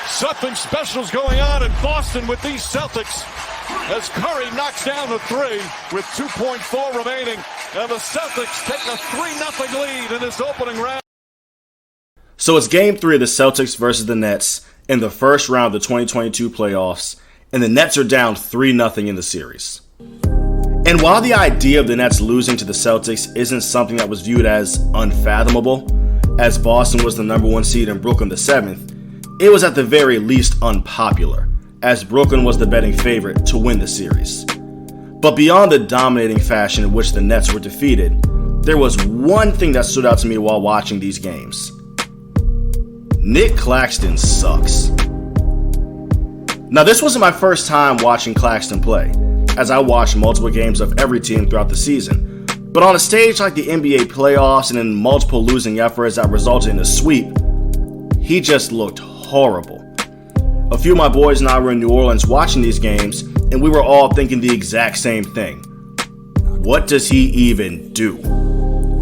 Something special's going on in Boston with these Celtics as Curry knocks down the three with 2.4 remaining. And the Celtics take a 3-0 lead in this opening round. So it's Game 3 of the Celtics versus the Nets in the first round of the 2022 playoffs, and the Nets are down 3-0 in the series. And while the idea of the Nets losing to the Celtics isn't something that was viewed as unfathomable, as Boston was the number 1 seed and Brooklyn the 7th, it was at the very least unpopular, as Brooklyn was the betting favorite to win the series. But beyond the dominating fashion in which the Nets were defeated, there was one thing that stood out to me while watching these games. Nic Claxton sucks. Now, this wasn't my first time watching Claxton play, as I watched multiple games of every team throughout the season. But on a stage like the NBA playoffs and in multiple losing efforts that resulted in a sweep, he just looked horrible. A few of my boys and I were in New Orleans watching these games, and we were all thinking the exact same thing. What does he even do?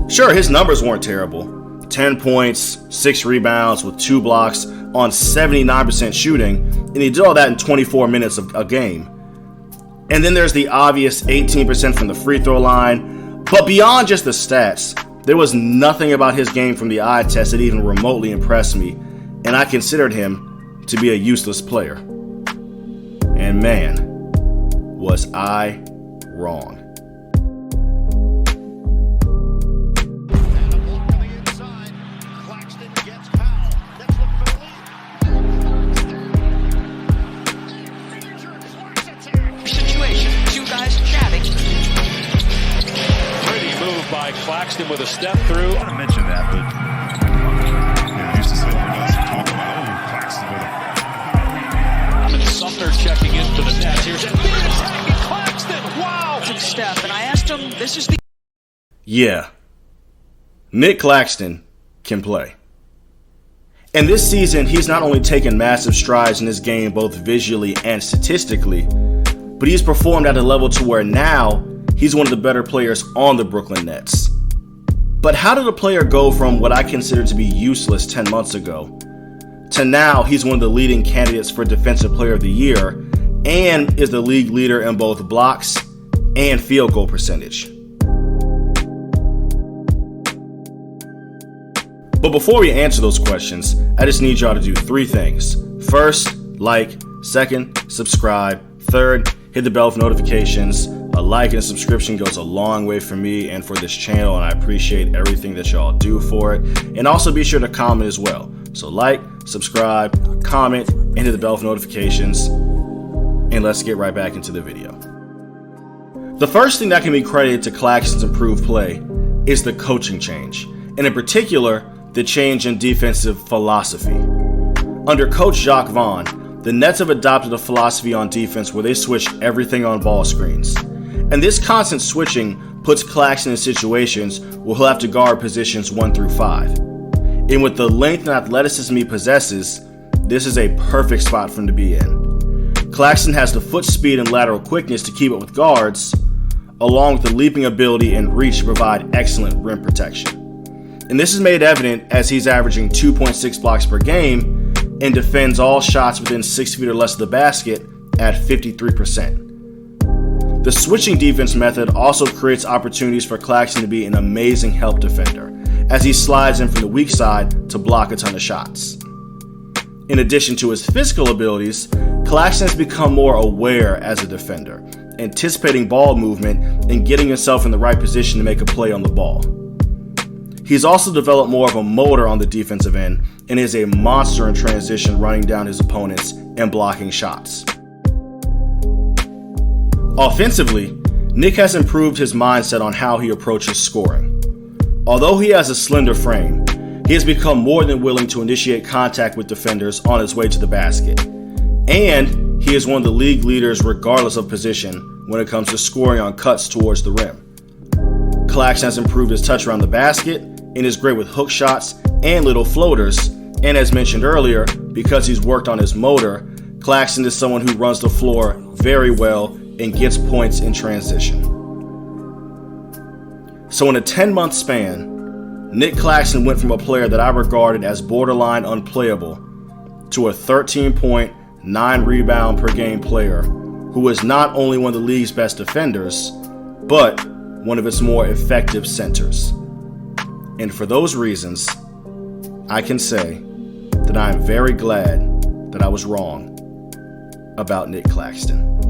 Sure, his numbers weren't terrible. 10 points, 6 rebounds with 2 blocks on 79% shooting, and he did all that in 24 minutes of a game. And then there's the obvious 18% from the free throw line. But beyond just the stats, there was nothing about his game from the eye test that even remotely impressed me, and I considered him to be a useless player. And man, was I wrong. Situation, 2 guys chatting. Pretty move by Claxton with a step through. I mentioned that, but used to sit here and talk about Claxton with And Sumner checking into the net. Here's a big attack at Claxton. Wow. Took step, and I asked him, this is the... Yeah, Nic Claxton can play. And this season, he's not only taken massive strides in his game both visually and statistically, but he's performed at a level to where now he's one of the better players on the Brooklyn Nets. But how did a player go from what I considered to be useless 10 months ago to now he's one of the leading candidates for Defensive Player of the Year and is the league leader in both blocks and field goal percentage? But before we answer those questions, I just need y'all to do 3 things. First, like. Second, subscribe. Third, hit the bell for notifications. A like and a subscription goes a long way for me and for this channel, and I appreciate everything that y'all do for it. And also be sure to comment as well. So like, subscribe, comment, and hit the bell for notifications. And let's get right back into the video. The first thing that can be credited to Claxton's improved play is the coaching change, and in particular, the change in defensive philosophy. Under Coach Jacques Vaughn, the Nets have adopted a philosophy on defense where they switch everything on ball screens. And this constant switching puts Claxton in situations where he'll have to guard positions 1 through 5. And with the length and athleticism he possesses, this is a perfect spot for him to be in. Claxton has the foot speed and lateral quickness to keep up with guards, along with the leaping ability and reach to provide excellent rim protection. And this is made evident as he's averaging 2.6 blocks per game and defends all shots within 6 feet or less of the basket at 53%. The switching defense method also creates opportunities for Claxton to be an amazing help defender, as he slides in from the weak side to block a ton of shots. In addition to his physical abilities, Claxton has become more aware as a defender, anticipating ball movement and getting himself in the right position to make a play on the ball. He's also developed more of a motor on the defensive end and is a monster in transition, running down his opponents and blocking shots. Offensively, Nic has improved his mindset on how he approaches scoring. Although he has a slender frame, he has become more than willing to initiate contact with defenders on his way to the basket. And he is one of the league leaders regardless of position when it comes to scoring on cuts towards the rim. Claxton has improved his touch around the basket and is great with hook shots and little floaters. And as mentioned earlier, because he's worked on his motor, Claxton is someone who runs the floor very well and gets points in transition. So in a 10-month span, Nic Claxton went from a player that I regarded as borderline unplayable to a 13.9 rebound per game player who is not only one of the league's best defenders, but one of its more effective centers. And for those reasons, I can say that I am very glad that I was wrong about Nic Claxton.